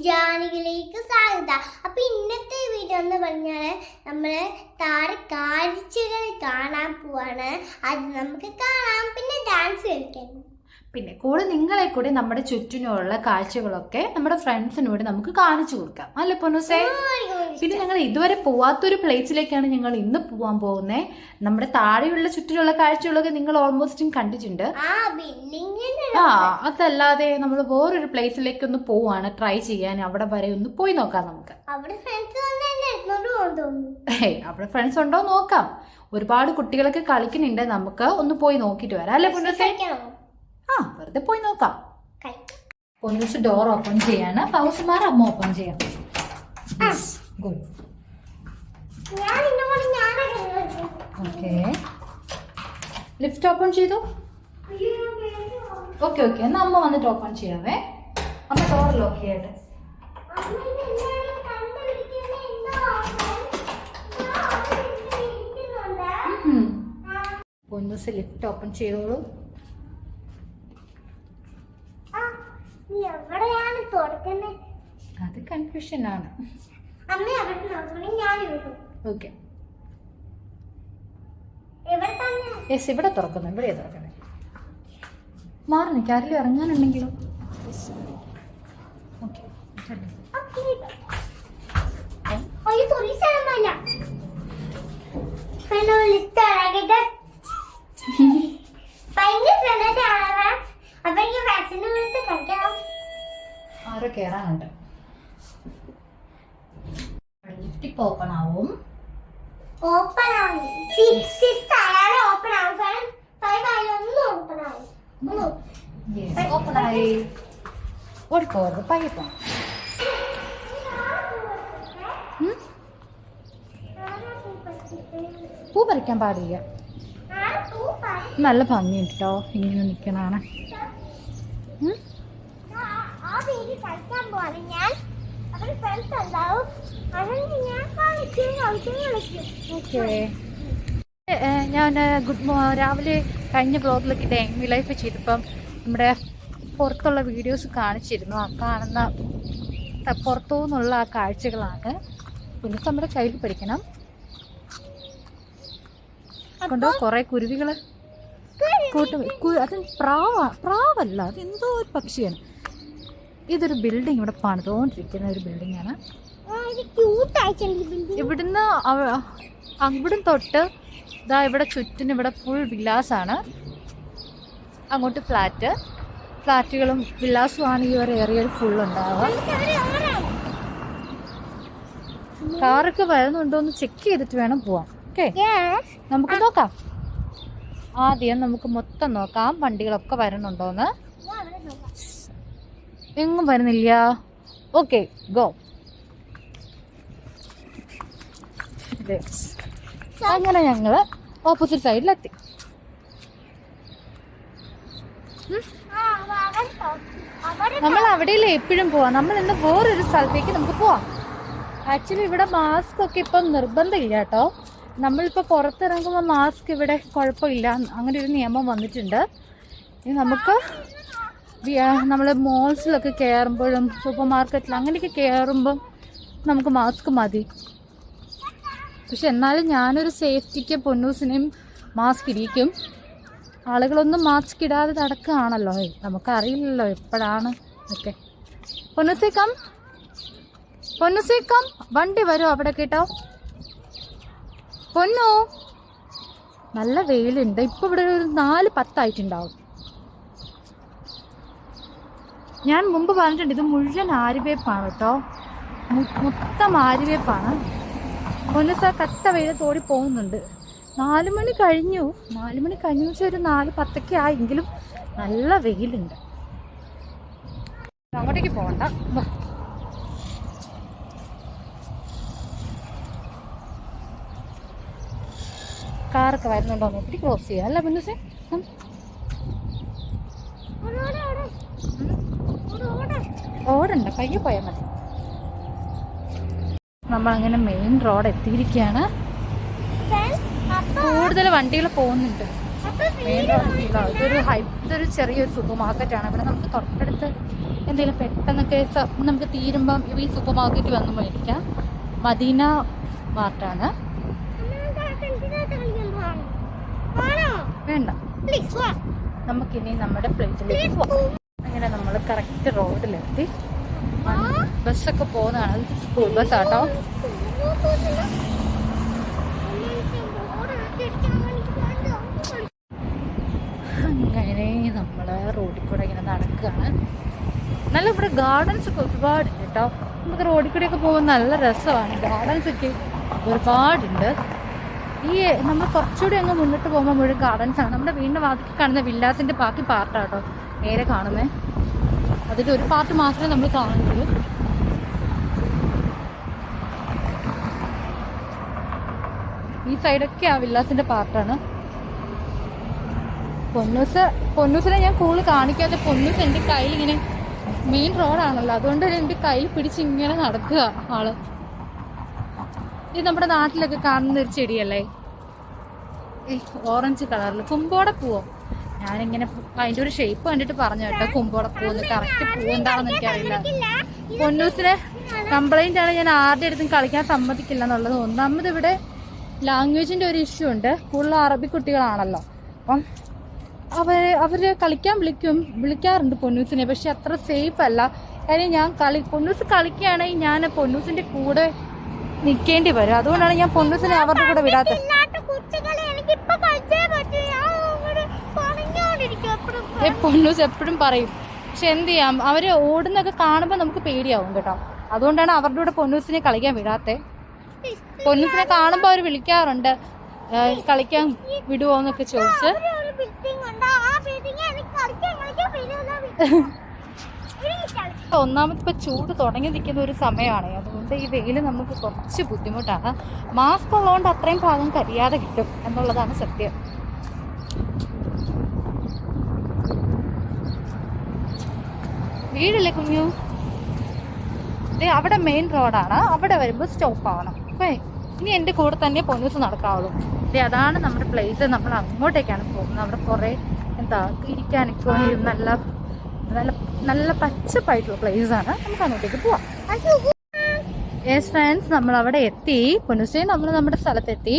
ജാനികളിലേക്ക് സ്വാഗതം. അപ്പൊ ഇന്നത്തെ വീഡിയോ എന്ന് പറഞ്ഞാല് നമ്മള് താഴെ കാഴ്ചകൾ കാണാൻ പോവാണ്. അത് നമുക്ക് കാണാം, പിന്നെ ഡാൻസ് കളിക്കാൻ. പിന്നെ കൂടെ നിങ്ങളെ കൂടി നമ്മുടെ ചുറ്റിനുള്ള കാഴ്ചകളൊക്കെ നമ്മുടെ ഫ്രണ്ട്സിനോട് നമുക്ക് കാണിച്ചു കൊടുക്കാം അല്ലെ പൊന്നൂസേ? പിന്നെ ഞങ്ങൾ ഇതുവരെ പോവാത്തൊരു പ്ലേസിലേക്കാണ് ഞങ്ങൾ ഇന്ന് പോവാൻ പോകുന്നത്. നമ്മുടെ താഴെയുള്ള ചുറ്റിലുള്ള കാഴ്ചകളൊക്കെ നിങ്ങൾ ഓൾമോസ്റ്റും കണ്ടിട്ടുണ്ട്. അതല്ലാതെ നമ്മൾ വേറൊരു പ്ലേസിലേക്ക് ഒന്ന് പോവാണ് ട്രൈ ചെയ്യാൻ. അവിടെ വരെ ഒന്ന് പോയി നോക്കാം നമുക്ക്. അവിടെ ഫ്രണ്ട്സ് ഉണ്ടോ നോക്കാം. ഒരുപാട് കുട്ടികളൊക്കെ കളിക്കുന്നുണ്ട്. നമുക്ക് ഒന്ന് പോയി നോക്കിട്ട് വരാം അല്ലെ പൊന്നൂസേ? വെറുതെ പോയി നോക്കാം. പൊന്നൂസ് ഡോർ ഓപ്പൺ ചെയ്യാണ്. പൗസുമാർ അമ്മ ഓപ്പൺ ചെയ്യാം. ഗുഡ്. ഓക്കെ, ലിഫ്റ്റ് ഓപ്പൺ ചെയ്തു. ഓക്കെ ഓക്കെ, എന്നാ അമ്മ വന്നിട്ട് ഓപ്പൺ ചെയ്യാവേ. അമ്മ ഡോർ ലോക്ക് ചെയ്യട്ടെ. പൊന്നൂസ് ലിഫ്റ്റ് ഓപ്പൺ ചെയ്തോളൂ. അത് കൺഫ്യൂഷൻ ആണ്. ഓക്കെ, ഇവിടെ തുറക്കുന്നു. ഇവിടെ തുറക്കണേ. മാറി നിൽക്കുക. ആരെങ്കിലും ഇറങ്ങാനുണ്ടെങ്കിലോ? ഓക്കെ, ആരോ കേറാനുണ്ട്. ലിഫ്റ്റ് ഓപ്പൺ ആവും. ഓപ്പൺ ആയി. ഓടിപ്പോകരുത്, പയ്യപ്പോ. പൂ പറിക്കാൻ പാടില്ല. നല്ല ഭംഗിയുണ്ട് കേട്ടോ, ഇങ്ങനെ നിൽക്കണാണ്. ഞാൻ രാവിലെ കഴിഞ്ഞ ബ്ലോഗിലൊക്കെ ഡെയിലി ലൈഫ് ചെയ്തപ്പം നമ്മുടെ പുറത്തുള്ള വീഡിയോസ് കാണിച്ചിരുന്നു. ആ കാണുന്ന പുറത്തു നിന്നുള്ള ആ കാഴ്ചകളാണ്. പിന്നെ നമ്മുടെ കയ്യിൽ പിടിക്കണം. കൊണ്ടോ കുറെ കുരുവികള് കൂട്ടും. അത് പ്രാവല്ല, അത് എന്തോ ഒരു പക്ഷിയാണ്. ഇതൊരു ബിൽഡിംഗ് ഇവിടെ പണിതുകൊണ്ടിരിക്കുന്ന ഒരു ബിൽഡിംഗ് ആണ്. ഇവിടുന്ന് അവിടുന്ന് തൊട്ട് ഇതാ ഇവിടെ ചുറ്റിനും ഇവിടെ ഫുൾ വില്ലാസാണ്. അങ്ങോട്ട് ഫ്ലാറ്റുകളും വില്ലാസുമാണ് ഈ ഒരു ഏരിയയിൽ ഫുൾ ഉണ്ടാവുക. കാറൊക്കെ വരുന്നുണ്ടോ എന്ന് ചെക്ക് ചെയ്തിട്ട് വേണം പോവാൻ. ഓക്കെ, നമുക്ക് നോക്കാം. ആദ്യം നമുക്ക് മൊത്തം നോക്കാം വണ്ടികളൊക്കെ വരുന്നുണ്ടോന്ന്. എങ്ങും വരുന്നില്ല. Okay, go. അങ്ങനെ ഞങ്ങള് ഓപ്പോസിറ്റ് സൈഡിലെത്തി. നമ്മൾ അവിടെയല്ലേ എപ്പോഴും പോവാം. നമ്മൾ ഇന്ന് വേറൊരു സ്ഥലത്തേക്ക് നമുക്ക് പോവാം. ആക്ച്വലി ഇവിടെ മാസ്ക് ഒക്കെ ഇപ്പം നിർബന്ധമില്ല കേട്ടോ. നമ്മളിപ്പോൾ പുറത്തിറങ്ങുമ്പോൾ മാസ്ക് ഇവിടെ കുഴപ്പമില്ല, അങ്ങനെ ഒരു നിയമം വന്നിട്ടുണ്ട്. നമുക്ക് നമ്മൾ മോൾസിലൊക്കെ കയറുമ്പോഴും സൂപ്പർ മാർക്കറ്റിൽ അങ്ങനെയൊക്കെ കയറുമ്പം നമുക്ക് മാസ്ക് മതി. പക്ഷെ എന്നാലും ഞാനൊരു സേഫ്റ്റിക്ക് പൊന്നൂസിനെയും മാസ്ക് ഇരിക്കും. ആളുകളൊന്നും മാസ്ക് ഇടാതെ നടക്കുകയാണല്ലോ. നമുക്കറിയില്ലല്ലോ എപ്പോഴാണ്. ഓക്കെ, പൊന്നൂസേക്കാം വണ്ടി വരും അവിടെ കേട്ടോ. പൊന്നു, നല്ല വെയിലുണ്ട്. ഇപ്പൊ ഇവിടെ ഒരു 4:10 ഞാൻ മുമ്പ് പറഞ്ഞിട്ടുണ്ട്, ഇത് മുഴുവൻ ആര്യവേപ്പാണ് കേട്ടോ. മൊത്തം ആര്യവേപ്പാണ്. പൊന്നൂസ കട്ട വെയിലത്തോടി പോകുന്നുണ്ട്. 4 മണി കഴിഞ്ഞു. 4 മണി കഴിഞ്ഞു വെച്ചാൽ ഒരു 4:10 ആയെങ്കിലും നല്ല വെയിലുണ്ട്. അങ്ങോട്ടേക്ക് പോകണ്ട. കാറൊക്കെ വരുന്നുണ്ടോ നോക്കി ക്രോസ് ചെയ്യാം അല്ല പൊന്നൂസേ? ഓടണ്ട, പയ്യെ പോയാൽ മതി. നമ്മളങ്ങനെ മെയിൻ റോഡ് എത്തിയിരിക്കുകയാണ്. കൂടുതൽ വണ്ടികൾ പോകുന്നുണ്ട്. മെയിൻ റോഡില്ല, ഇതൊരു ചെറിയൊരു സൂപ്പർ മാർക്കറ്റാണ്. ഇവിടെ നമുക്ക് തൊട്ടടുത്ത് എന്തെങ്കിലും പെട്ടെന്നൊക്കെ നമുക്ക് തീരുമ്പം ഈ സൂപ്പർ മാർക്കറ്റ് വന്ന് മേടിക്കാം. മദീന മാർട്ടാണ്. വേണ്ട, നമുക്കിനി നമ്മുടെ പ്ലേസിലേക്ക് പോകാം. അങ്ങനെ നമ്മൾ കറക്റ്റ് റോഡിലെത്തി. ബസ്സൊക്കെ പോകുന്നതാണ്, സ്കൂൾ ബസ്സാട്ടോ. അങ്ങനെ നമ്മൾ റോഡിൽ കൂടെ ഇങ്ങനെ നടക്കുകയാണ്. നല്ല ഇവിടെ ഗാർഡൻസ് ഒക്കെ ഒരുപാടുണ്ട് കേട്ടോ. നമുക്ക് റോഡിൽ കൂടെയൊക്കെ പോകുമ്പോൾ നല്ല രസമാണ്. ഗാർഡൻസ് ഒക്കെ ഒരുപാടുണ്ട്. ഈ നമ്മൾ കുറച്ചുകൂടി അങ്ങ് മുന്നോട്ട് പോകുമ്പോൾ മുഴുവൻ ഗാർഡൻസ് ആണ്. നമ്മുടെ വീടിൻ്റെ വാതിൽ കാണുന്ന വില്ലാസിൻ്റെ ബാക്കി പാർട്ടാട്ടോ നേരെ കാണുന്നത്. അതിൻ്റെ ഒരു പാർട്ട് മാത്രമേ നമ്മൾ കാണുന്നുള്ളൂ. ഈ സൈഡൊക്കെ ആ വില്ലാസിൻ്റെ പാർട്ടാണ്. പൊന്നൂസിനെ ഞാൻ കൂടുതൽ കാണിക്കാതെ, പൊന്നൂസ് എൻ്റെ കയ്യിൽ ഇങ്ങനെ മെയിൻ റോഡാണല്ലോ, അതുകൊണ്ട് എൻ്റെ കയ്യിൽ പിടിച്ച് ഇങ്ങനെ നടക്കുക ആള്. ഇത് നമ്മുടെ നാട്ടിലൊക്കെ കാണുന്ന ഒരു ചെടിയല്ലേ, ഓറഞ്ച് കളറിൽ കുമ്പോട പൂവോ. ഞാനിങ്ങനെ അതിൻ്റെ ഒരു ഷേപ്പ് കണ്ടിട്ട് പറഞ്ഞു കേട്ടോ കുമ്പോട പൂവെന്ന്. കറക്റ്റ് പൂ എന്താണെന്ന് എനിക്കറിയില്ല. പൊന്നൂസിനെ കംപ്ലൈൻ്റ് ആണ്, ഞാൻ ആരുടെ അടുത്തും കളിക്കാൻ സമ്മതിക്കില്ല എന്നുള്ളത്. ഒന്നാമത് ഇവിടെ ലാംഗ്വേജിൻ്റെ ഒരു ഇഷ്യൂ ഉണ്ട്. കൂടുതൽ അറബി കുട്ടികളാണല്ലോ, അപ്പം അവര് കളിക്കാൻ വിളിക്കാറുണ്ട് പൊന്നൂസിനെ. പക്ഷെ അത്ര സേഫ് അല്ല. കാര്യം പൊന്നൂസ് കളിക്കുകയാണെങ്കിൽ ഞാൻ പൊന്നൂസിന്റെ കൂടെ നിൽക്കേണ്ടി വരും. അതുകൊണ്ടാണ് ഞാൻ പൊന്നൂസിനെ അവരുടെ കൂടെ വിടാത്തത്. പൊന്നൂസ് എപ്പോഴും പറയും, പക്ഷെ എന്ത് ചെയ്യാം, അവര് ഓടുന്നൊക്കെ കാണുമ്പോൾ നമുക്ക് പേടിയാവും കേട്ടോ. അതുകൊണ്ടാണ് അവരുടെ കൂടെ പൊന്നൂസിനെ കളിക്കാൻ വിടാത്തത്. പൊന്നൂസിനെ കാണുമ്പോൾ അവർ വിളിക്കാറുണ്ട്, കളിക്കാൻ വിടുവോ എന്നൊക്കെ ചോദിച്ച്. ഒന്നാമത് ഇപ്പൊ ചൂട് തുടങ്ങി നിൽക്കുന്ന ഒരു സമയമാണ്. അതുകൊണ്ട് ഈ വെയിൽ നമുക്ക് കുറച്ച് ബുദ്ധിമുട്ടാണ്. മാസ്ക് ഉള്ളതുകൊണ്ട് അത്രയും ഭാഗം കരിയാതെ കിട്ടും എന്നുള്ളതാണ് സത്യം. വീടില്ലേ കുഞ്ഞു? അവിടെ മെയിൻ റോഡാണ്, അവിടെ വരുമ്പോൾ സ്റ്റോപ്പ് ആവണം. അപ്പൊ ഇനി എൻ്റെ കൂടെ തന്നെ പൊന്നൂസ് നടക്കാവുള്ളൂ. അതാണ് നമ്മുടെ പ്ലേസ്. നമ്മൾ അങ്ങോട്ടേക്കാണ് പോകുന്നത്. അവിടെ കുറെ ഇരിക്കാനൊക്കെ നല്ല നല്ല നല്ല പച്ചപ്പായിട്ടുള്ള പ്ലേസ് ആണ്. നമുക്ക് അങ്ങോട്ടേക്ക് പോവാം. യെസ് ഫ്രണ്ട്സ്, നമ്മൾ അവിടെ എത്തി. പൊന്നൂസേ, നമ്മൾ നമ്മുടെ സ്ഥലത്തെത്തി.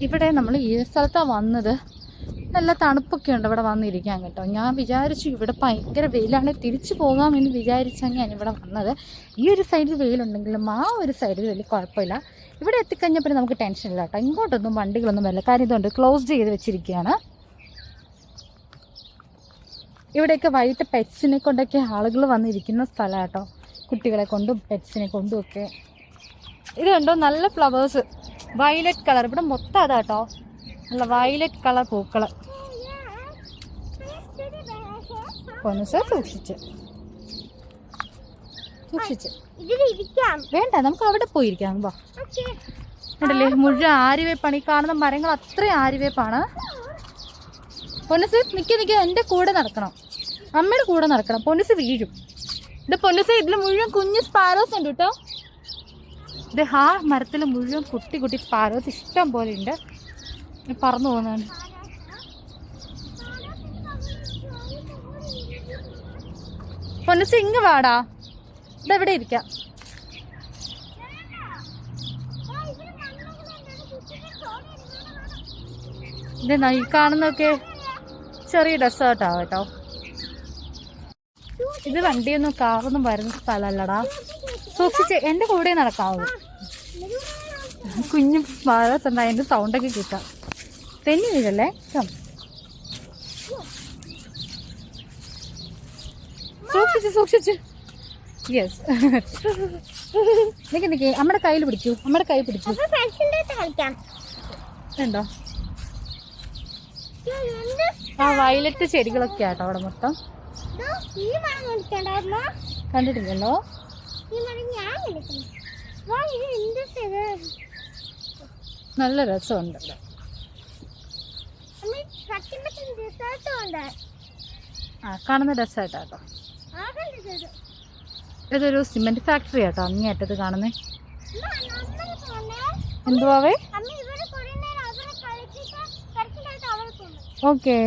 ഇവിടെ നമ്മൾ ഈ സ്ഥലത്താണ് വന്നത്. നല്ല തണുപ്പൊക്കെ ഉണ്ട് ഇവിടെ വന്നിരിക്കാൻ കേട്ടോ. ഞാൻ വിചാരിച്ചു ഇവിടെ ഭയങ്കര വെയിലാണ്, തിരിച്ചു പോകാമെന്ന് വിചാരിച്ചാണ് ഞാൻ ഇവിടെ വന്നത്. ഈ ഒരു സൈഡിൽ വെയിലുണ്ടെങ്കിലും ആ ഒരു സൈഡിൽ വലിയ കുഴപ്പമില്ല. ഇവിടെ എത്തിക്കഴിഞ്ഞപ്പോൾ നമുക്ക് ടെൻഷൻ ഇല്ല കേട്ടോ. ഇങ്ങോട്ടൊന്നും വണ്ടികളൊന്നും വരില്ല. കാര്യം ഇതുകൊണ്ട് ക്ലോസ് ചെയ്ത് വെച്ചിരിക്കുകയാണ്. ഇവിടെയൊക്കെ വൈകിട്ട് പെറ്റ്സിനെ കൊണ്ടൊക്കെ ആളുകൾ വന്നിരിക്കുന്ന സ്ഥലം കേട്ടോ. കുട്ടികളെ കൊണ്ടും പെറ്റ്സിനെ കൊണ്ടും ഒക്കെ. ഇത് കണ്ടോ, നല്ല ഫ്ലവേഴ്സ്, വയലറ്റ് കളർ. ഇവിടെ മൊത്തം അതാട്ടോ, നല്ല വയലറ്റ് കളർ പൂക്കള്. പൊന്നൂസ് സൂക്ഷിച്ച് വേണ്ട, നമുക്ക് അവിടെ പോയിരിക്കാം. വാ, ഉണ്ടല്ലേ മുഴുവൻ ആര്യവേപ്പാണ്. ഈ കാണുന്ന മരങ്ങൾ അത്രയും ആര്യവേപ്പാണ്. പൊന്നൂസ് നിൽക്കുക, എൻ്റെ കൂടെ നടക്കണം, അമ്മയുടെ കൂടെ നടക്കണം. പൊന്നൂസ് വീഴും. ഇത് പൊന്നൂസ്, ഇതിൽ മുഴുവൻ കുഞ്ഞു സ്പാരോസ് ഉണ്ട് കേട്ടോ. ഇത് ആ മരത്തിൽ മുഴുവൻ കുട്ടി കുട്ടി സ്പാരോസ് ഇഷ്ടം പോലെ ഉണ്ട്. പറന്നു പോകുന്നതാണ്. പൊന്നൂസ് ഇങ്ങ് വാടാ, ഇതെവിടെ ഇരിക്കാം. ഇതെന്നാ ഈ കാണുന്നൊക്കെ ചെറിയ ഡെസേർട്ടാ കേട്ടോ. ഇത് വണ്ടിയൊന്നും കാറൊന്നും വരുന്ന സ്ഥലമല്ലടാ. സൂക്ഷിച്ച് എൻ്റെ കൂടെ നടക്കാവൂ. കുഞ്ഞു ഭാഗത്തുണ്ട്, അതിൻ്റെ സൗണ്ടൊക്കെ കിട്ടാം. തെന്നി വീഴല്ലേ. സൂക്ഷിച്ച്. യെസ്, നിക്ക് അമ്മയുടെ കയ്യിൽ പിടിക്കൂ. അമ്മയുടെ കൈ പിടിക്കൂ. ഉണ്ടോ ആ വയലറ്റ് ചെടികളൊക്കെ ആട്ടോ അവിടെ മൊത്തം. കണ്ടിട്ടില്ലല്ലോ. നല്ല രസമുണ്ടല്ലോ. ആ കാണുന്ന ഡെസേർട്ടാട്ടോ. ഇതൊരു സിമെന്റ് ഫാക്ടറി ആട്ടോ അങ്ങേയറ്റത്ത് കാണുന്നേ. എന്തുവാവേ? അമ്മ ഇവിടെ കുറേ നേരം അവിടെ കളിച്ചിട്ട് കരച്ചിലായിട്ട് അവിടെ പോകുന്നു. ഓക്കെ,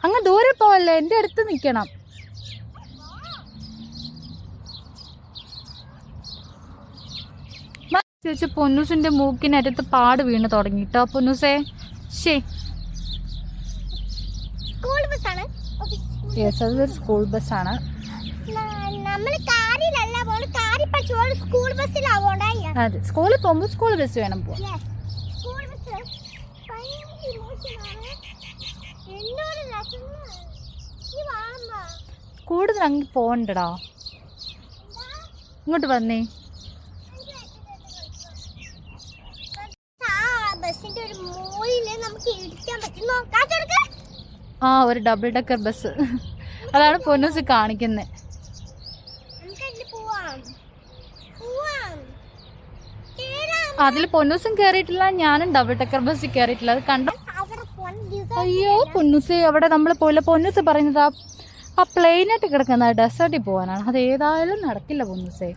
അങ്ങ് ദൂരെ പോവല്ലേ, എൻ്റെ അടുത്ത് നിൽക്കണം. ചേച്ചി പൊന്നൂസിന്റെ മൂക്കിനടുത്ത് പാട് വീണ് തുടങ്ങിട്ടോ. പൊന്നൂസേ ശരി, സ്കൂൾ ബസ്സാണ്. യെസ്, അതൊരു സ്കൂൾ ബസ്സാണ്. നമ്മൾ കാറിലല്ല പോകുന്നത്, കാറിൽ പഠിച്ചു സ്കൂൾ ബസ്സിലാവോണ്ടാ. അതെ, സ്കൂളിൽ പോകുമ്പോൾ സ്കൂൾ ബസ് വേണം പോവാൻ. സ്കൂൾ ബസ് ഭയങ്കര ഇമോഷനാണ്. എന്നോട് കൂടുതൽ അങ്ങ് പോണ്ടടാ, ഇങ്ങോട്ട് വന്നേ. ബസ്സിന്റെ ഒരു മൂലയില് നമുക്ക് ഇടിക്കാൻ പറ്റും. ആ, ഒരു ഡബിൾ ഡെക്കർ ബസ്, അതാണ് പൊന്നൂസ് കാണിക്കുന്നത്. അതിൽ പൊന്നൂസും കയറിയിട്ടില്ല, ഞാനും ഡബിൾ ഡെക്കർ ബസ്സിൽ കയറിയിട്ടില്ല. അത് കണ്ടോ? അയ്യോ പൊന്നൂസ്, അവിടെ നമ്മൾ പോലെ പൊന്നൂസ് പറയുന്നത് ആ പ്ലെയിനായിട്ട് കിടക്കുന്ന ഡെസേർട്ടിൽ പോകാനാണ്. അത് ഏതായാലും നടക്കില്ല പൊന്നൂസേ.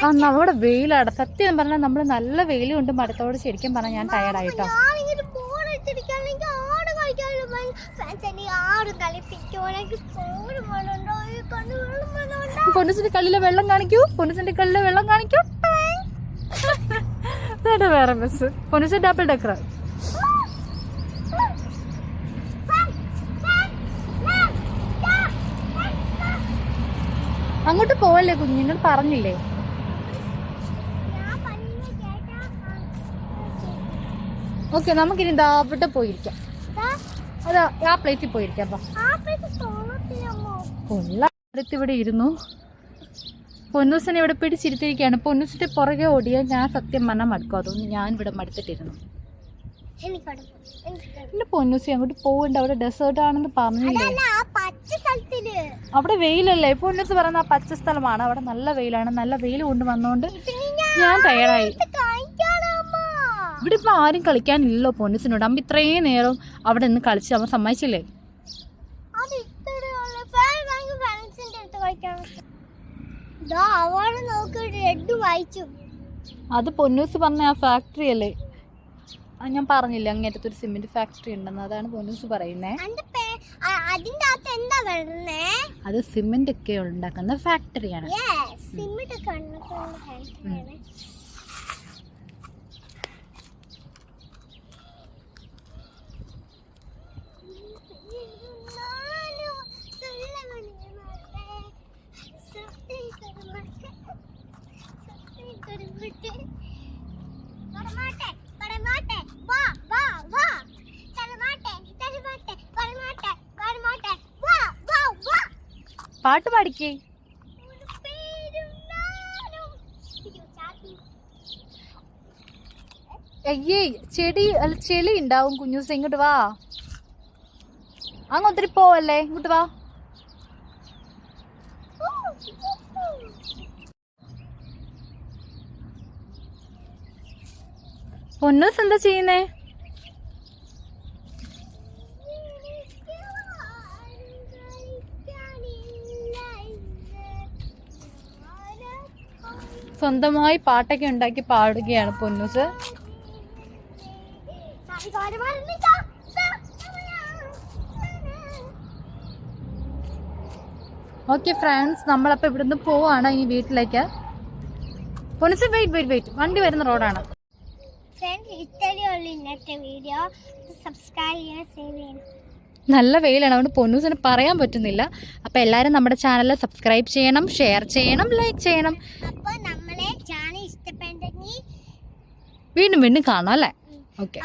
ആ, നമ്മുടെ വെയിലാണ്. സത്യം പറഞ്ഞാൽ നമ്മൾ നല്ല വെയിൽ കൊണ്ട് മരത്തോട് ശരിക്കും പറഞ്ഞാൽ ഞാൻ ടയർഡായിട്ടോ. പൊന്നൂസിന്റെ കല്ലിലെ വെള്ളം കാണിക്കൂ, പൊന്നൂസിന്റെ കല്ലിലെ വെള്ളം കാണിക്കൂ. അതാണ് വേറെ ബസ്, പൊന്നൂസ് ഡബിൾ ഡെക്കർ. അങ്ങോട്ട് പോവല്ലേ കുഞ്ഞിനോട് പറഞ്ഞില്ലേ? ഓക്കെ, നമുക്കിനി അവിടെ പോയിരിക്കാം. അതാ ആ പ്ലേസിൽ പോയിരിക്കാം. ഇവിടെ ഇരുന്നു. പൊന്നൂസിനെ ഇവിടെ പിടിച്ചിരുത്തിയിരിക്കുകയാണ്. പൊന്നൂസിന്റെ പുറകെ ഓടിയാൽ ഞാൻ സത്യം പറഞ്ഞാൽ മടുക്കും. അതൊന്നും ഞാൻ ഇവിടെ മടുത്തിട്ടിരുന്നു. എന്റെ പൊന്നൂസി അങ്ങോട്ട് പോകണ്ട, അവിടെ ഡെസേർട്ട് ആണെന്ന് പറഞ്ഞില്ലേ? അവിടെ വെയിലല്ലേ? പൊന്നൂസ് പറയുന്ന ആ പച്ച സ്ഥലമാണ്, അവിടെ നല്ല വെയിലാണ്. നല്ല വെയിൽ കൊണ്ട് വന്നോണ്ട് ഞാൻ ടയർഡായി. ഇവിടെ ഇപ്പൊ ആരും കളിക്കാനില്ലല്ലോ പൊന്നൂസിനോട്. അമ്മ ഇത്രയും നേരം അവിടെ നിന്ന് കളിച്ച് അവൻ സമ്മതിച്ചില്ലേ? അത് പൊന്നൂസ് പറഞ്ഞ ആ ഫാക്ടറി അല്ലേ? ഞാൻ പറഞ്ഞില്ലേ അങ്ങേറ്റത്ത് ഒരു സിമെന്റ് ഫാക്ടറി ഉണ്ടെന്ന്. അതാണ് പൊന്നൂസ് പറയുന്നേ. അത് സിമെന്റ് ഒക്കെ ഉണ്ടാക്കുന്ന ഫാക്ടറിയാണ്. പാട്ട് പാടിക്കേ. അയ്യേ, ചെടി അല്ല ചെളി ഉണ്ടാവും കുഞ്ഞൂസ്. ഇങ്ങോട്ട് വാ, അങ്ങ് ഒത്തിരി പോവല്ലേ, ഇങ്ങോട്ട് വാ. പൊന്നൂസ് എന്താ ചെയ്യുന്നേ? സ്വന്തമായി പാട്ടൊക്കെ ഉണ്ടാക്കി പാടുകയാണ് പൊന്നൂസ്. ഓക്കെ ഫ്രണ്ട്സ്, നമ്മളപ്പോൾ ഇവിടുന്ന് പോവാണ് ഇനി വീട്ടിലേക്ക്. പൊന്നൂസ് വെയിറ്റ്, വണ്ടി വരുന്ന റോഡാണ്. നല്ല വെയിലാണ്, അതുകൊണ്ട് പൊന്നൂസിന് പറയാൻ പറ്റുന്നില്ല. അപ്പോൾ എല്ലാവരും നമ്മുടെ ചാനൽ സബ്സ്ക്രൈബ് ചെയ്യണം, ഷെയർ ചെയ്യണം, ലൈക്ക് ചെയ്യണം. വീണ്ടും കാണാം അല്ലേ? ഓക്കെ.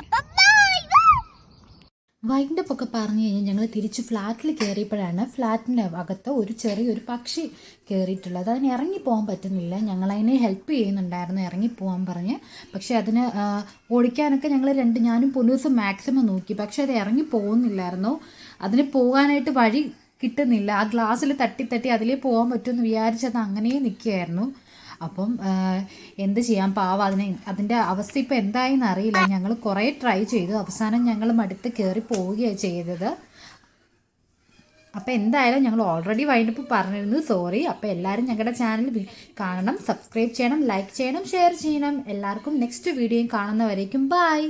വൈൻഡപ്പ് ഒക്കെ പറഞ്ഞു കഴിഞ്ഞാൽ ഞങ്ങൾ തിരിച്ച് ഫ്ലാറ്റിൽ കയറിയപ്പോഴാണ് ഫ്ലാറ്റിൻ്റെ അകത്ത് ഒരു ചെറിയൊരു പക്ഷി കയറിയിട്ടുള്ളത്. അതിന് ഇറങ്ങിപ്പോകാൻ പറ്റുന്നില്ല. ഞങ്ങളതിനെ ഹെൽപ്പ് ചെയ്യുന്നുണ്ടായിരുന്നു ഇറങ്ങിപ്പോകാൻ പറഞ്ഞ്. പക്ഷേ അതിന് ഓടിക്കാനൊക്കെ ഞാനും പൊന്നൂസും മാക്സിമം നോക്കി. പക്ഷേ അത് ഇറങ്ങി പോകുന്നില്ലായിരുന്നു. അതിന് പോകാനായിട്ട് വഴി കിട്ടുന്നില്ല. ആ ഗ്ലാസ്സിൽ തട്ടി അതിലേ പോകാൻ പറ്റുമെന്ന് വിചാരിച്ചത് അങ്ങനെ നിൽക്കുകയായിരുന്നു. അപ്പം എന്ത് ചെയ്യാം, പാവം അതിൻ്റെ അവസ്ഥ ഇപ്പോൾ എന്തായെന്ന് അറിയില്ല. ഞങ്ങൾ കുറേ ട്രൈ ചെയ്തു. അവസാനം ഞങ്ങൾ മടുത്ത് കയറി പോവുകയാണ് ചെയ്തത്. അപ്പോൾ എന്തായാലും ഞങ്ങൾ ഓൾറെഡി വൈൻഡപ്പ് പറഞ്ഞിരുന്നു, സോറി. അപ്പോൾ എല്ലാവരും ഞങ്ങളുടെ ചാനൽ കാണണം, സബ്സ്ക്രൈബ് ചെയ്യണം, ലൈക്ക് ചെയ്യണം, ഷെയർ ചെയ്യണം. എല്ലാവർക്കും നെക്സ്റ്റ് വീഡിയോയും കാണുന്നവരേക്കും ബൈ.